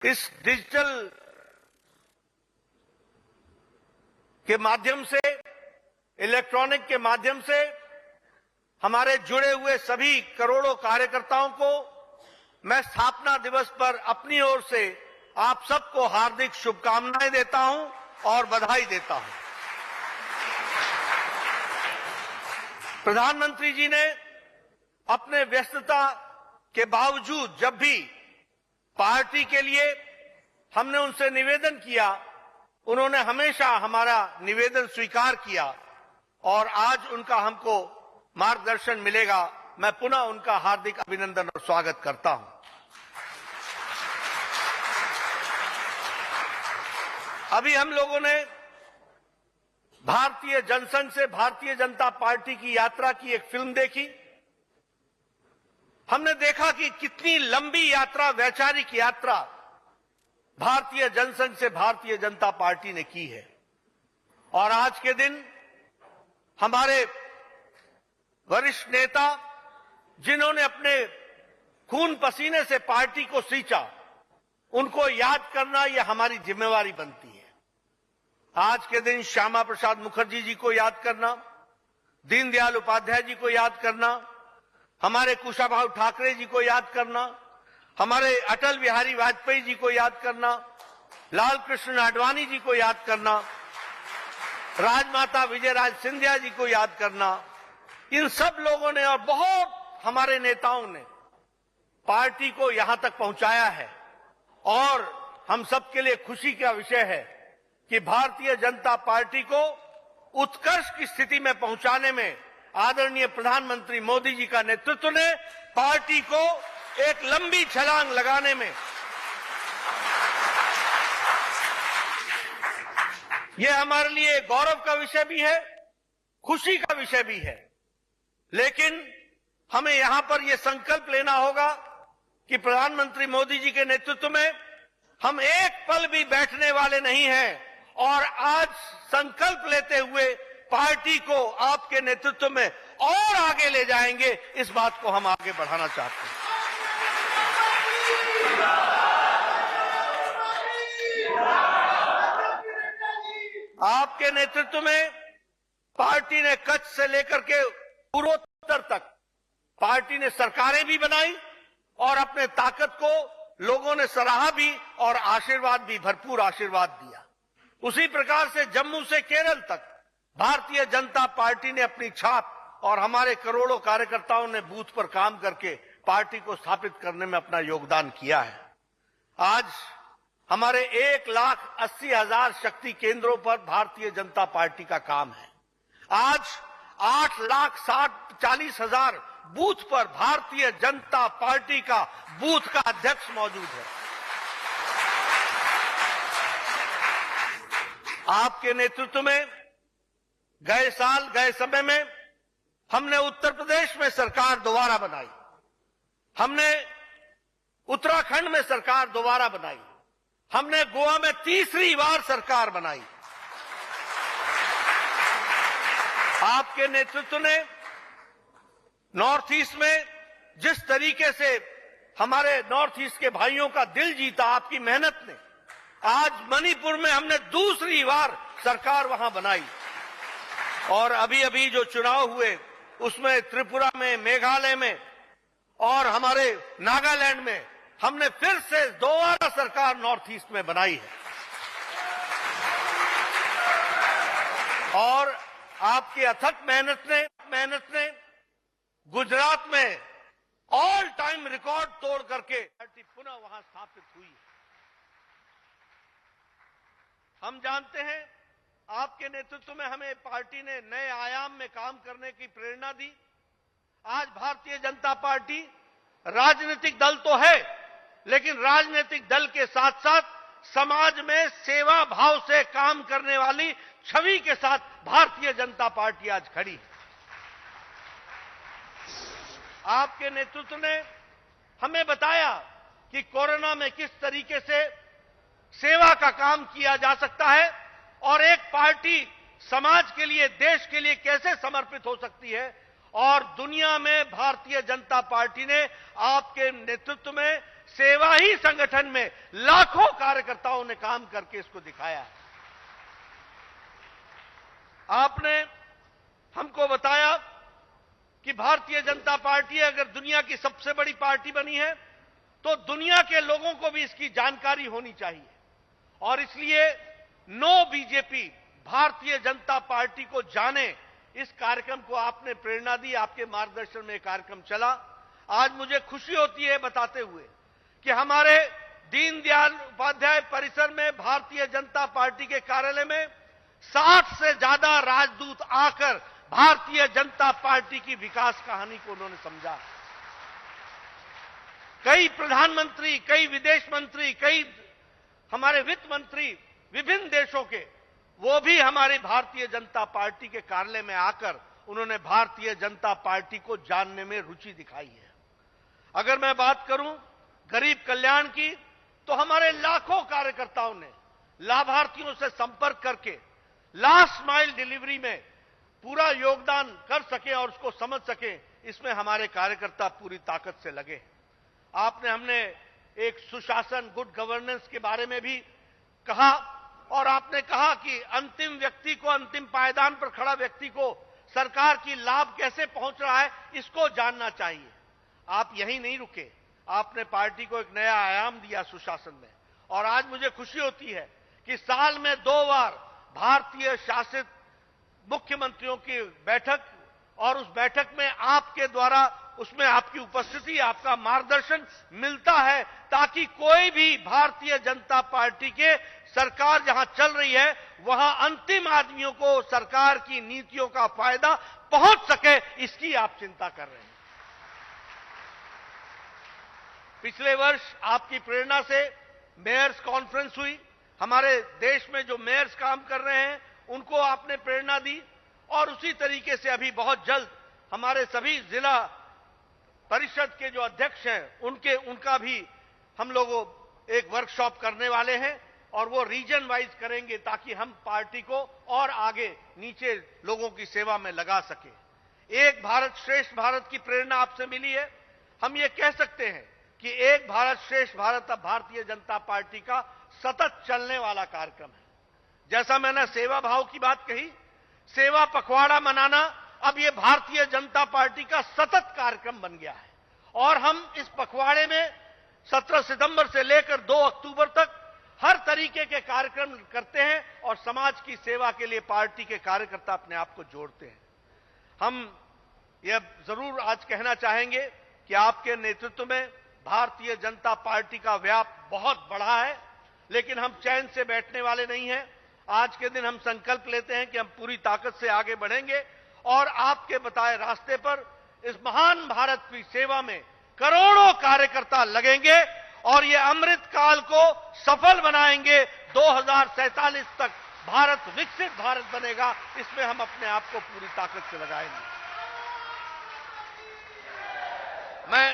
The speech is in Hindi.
इस डिजिटल के माध्यम से, इलेक्ट्रॉनिक के माध्यम से हमारे जुड़े हुए सभी करोड़ों कार्यकर्ताओं को मैं स्थापना दिवस पर अपनी ओर से आप सबको हार्दिक शुभकामनाएं देता हूं और बधाई देता हूं। प्रधानमंत्री जी ने अपने व्यस्तता के बावजूद जब भी पार्टी के लिए हमने उनसे निवेदन किया, उन्होंने हमेशा हमारा निवेदन स्वीकार किया और आज उनका हमको मार्गदर्शन मिलेगा। मैं पुनः उनका हार्दिक अभिनंदन और स्वागत करता हूं। अभी हम लोगों ने भारतीय जनसंघ से भारतीय जनता पार्टी की यात्रा की एक फिल्म देखी। हमने देखा कि कितनी लंबी यात्रा, वैचारिक यात्रा भारतीय जनसंघ से भारतीय जनता पार्टी ने की है। और आज के दिन हमारे वरिष्ठ नेता, जिन्होंने अपने खून पसीने से पार्टी को सींचा, उनको याद करना यह हमारी जिम्मेवारी बनती है। आज के दिन श्यामा प्रसाद मुखर्जी जी को याद करना, दीनदयाल उपाध्याय जी को याद करना, हमारे कुशाभाऊ ठाकरे जी को याद करना, हमारे अटल बिहारी वाजपेयी जी को याद करना, लाल कृष्ण आडवाणी जी को याद करना, राजमाता विजयराज सिंधिया जी को याद करना, इन सब लोगों ने और बहुत हमारे नेताओं ने पार्टी को यहां तक पहुंचाया है। और हम सबके लिए खुशी का विषय है कि भारतीय जनता पार्टी को उत्कर्ष की स्थिति में पहुंचाने में आदरणीय प्रधानमंत्री मोदी जी का नेतृत्व ने पार्टी को एक लंबी छलांग लगाने में, यह हमारे लिए गौरव का विषय भी है, खुशी का विषय भी है। लेकिन हमें यहां पर यह संकल्प लेना होगा कि प्रधानमंत्री मोदी जी के नेतृत्व में हम एक पल भी बैठने वाले नहीं हैं और आज संकल्प लेते हुए पार्टी को आपके नेतृत्व में और आगे ले जाएंगे। इस बात को हम आगे बढ़ाना चाहते हैं। आपके नेतृत्व में पार्टी ने कच्छ से लेकर के पूर्वोत्तर तक पार्टी ने सरकारें भी बनाई और अपने ताकत को लोगों ने सराहा भी और आशीर्वाद भी, भरपूर आशीर्वाद दिया। उसी प्रकार से जम्मू से केरल तक भारतीय जनता पार्टी ने अपनी छाप और हमारे करोड़ों कार्यकर्ताओं ने बूथ पर काम करके पार्टी को स्थापित करने में अपना योगदान किया है। आज हमारे 1,80,000 शक्ति केंद्रों पर भारतीय जनता पार्टी का काम है। आज 8,40,000 बूथ पर भारतीय जनता पार्टी का बूथ का अध्यक्ष मौजूद है। आपके नेतृत्व में गए साल, गए समय में हमने उत्तर प्रदेश में सरकार दोबारा बनाई, हमने उत्तराखंड में सरकार दोबारा बनाई, हमने गोवा में तीसरी बार सरकार बनाई। आपके नेतृत्व ने नॉर्थ ईस्ट में जिस तरीके से हमारे नॉर्थ ईस्ट के भाइयों का दिल जीता, आपकी मेहनत ने, आज मणिपुर में हमने दूसरी बार सरकार वहां बनाई। और अभी अभी जो चुनाव हुए उसमें त्रिपुरा में, मेघालय में और हमारे नागालैंड में हमने फिर से दोबारा सरकार नॉर्थ ईस्ट में बनाई है। और आपकी अथक मेहनत ने गुजरात में ऑल टाइम रिकॉर्ड तोड़ करके पार्टी पुनः वहां स्थापित हुई है। हम जानते हैं आपके नेतृत्व में हमें पार्टी ने नए आयाम में काम करने की प्रेरणा दी। आज भारतीय जनता पार्टी राजनीतिक दल तो है, लेकिन राजनीतिक दल के साथ साथ समाज में सेवा भाव से काम करने वाली छवि के साथ भारतीय जनता पार्टी आज खड़ी है। आपके नेतृत्व ने हमें बताया कि कोरोना में किस तरीके से सेवा का काम किया जा सकता है और एक पार्टी समाज के लिए, देश के लिए कैसे समर्पित हो सकती है। और दुनिया में भारतीय जनता पार्टी ने आपके नेतृत्व में सेवा ही संगठन में लाखों कार्यकर्ताओं ने काम करके इसको दिखाया है। आपने हमको बताया कि भारतीय जनता पार्टी अगर दुनिया की सबसे बड़ी पार्टी बनी है तो दुनिया के लोगों को भी इसकी जानकारी होनी चाहिए, और इसलिए no BJP, Bharatiya Janata party को जाने, इस कार्यक्रम को आपने प्रेरणा दी, आपके मार्गदर्शन में कार्यक्रम चला। आज मुझे खुशी होती है बताते हुए कि हमारे दीनदयाल उपाध्याय परिसर में भारतीय जनता पार्टी के कार्यालय में 60 से ज्यादा राजदूत आकर भारतीय जनता पार्टी की विकास कहानी को उन्होंने समझा। कई प्रधानमंत्री, कई विदेश मंत्री, कई हमारे वित्त मंत्री विभिन्न देशों के, वो भी हमारी भारतीय जनता पार्टी के कार्यालय में आकर उन्होंने भारतीय जनता पार्टी को जानने में रुचि दिखाई है। अगर मैं बात करूं गरीब कल्याण की, तो हमारे लाखों कार्यकर्ताओं ने लाभार्थियों से संपर्क करके लास्ट माइल डिलीवरी में पूरा योगदान कर सके और उसको समझ सके, इसमें हमारे कार्यकर्ता पूरी ताकत से लगे। हमने एक सुशासन, गुड गवर्नेंस के बारे में भी कहा, और आपने कहा कि अंतिम व्यक्ति को, अंतिम पायदान पर खड़ा व्यक्ति को सरकार की लाभ कैसे पहुंच रहा है, इसको जानना चाहिए। आप यहीं नहीं रुके, आपने पार्टी को एक नया आयाम दिया सुशासन में, और आज मुझे खुशी होती है कि साल में 2 बार भारतीय शासित मुख्यमंत्रियों की बैठक, और उस बैठक में आपके द्वारा उसमें आपकी उपस्थिति, आपका मार्गदर्शन मिलता है, ताकि कोई भी भारतीय जनता पार्टी के सरकार जहां चल रही है वहां अंतिम आदमियों को सरकार की नीतियों का फायदा पहुंच सके, इसकी आप चिंता कर रहे हैं। पिछले वर्ष आपकी प्रेरणा से मेयर्स कॉन्फ्रेंस हुई, हमारे देश में जो मेयर्स काम कर रहे हैं उनको आपने प्रेरणा दी, और उसी तरीके से अभी बहुत जल्द हमारे सभी जिला परिषद के जो अध्यक्ष हैं उनका भी हम लोग एक वर्कशॉप करने वाले हैं, और वो रीजन वाइज करेंगे ताकि हम पार्टी को और आगे नीचे लोगों की सेवा में लगा सके। एक भारत श्रेष्ठ भारत की प्रेरणा आपसे मिली है। हम ये कह सकते हैं कि एक भारत श्रेष्ठ भारत अब भारतीय जनता पार्टी का सतत चलने वाला कार्यक्रम है। जैसा मैंने सेवा भाव की बात कही, सेवा पखवाड़ा मनाना अब ये भारतीय जनता पार्टी का सतत कार्यक्रम बन गया है, और हम इस पखवाड़े में 17 सितंबर से लेकर 2 अक्टूबर तक हर तरीके के कार्यक्रम करते हैं, और समाज की सेवा के लिए पार्टी के कार्यकर्ता अपने आप को जोड़ते हैं। हम यह जरूर आज कहना चाहेंगे कि आपके नेतृत्व में भारतीय जनता पार्टी का व्याप बहुत बढ़ा है, लेकिन हम चैन से बैठने वाले नहीं हैं। आज के दिन हम संकल्प लेते हैं कि हम पूरी ताकत से आगे बढ़ेंगे, और आपके बताए रास्ते पर इस महान भारत की सेवा में करोड़ों कार्यकर्ता लगेंगे, और ये अमृत काल को सफल बनाएंगे। 2047 तक भारत विकसित भारत बनेगा, इसमें हम अपने आप को पूरी ताकत से लगाएंगे। मैं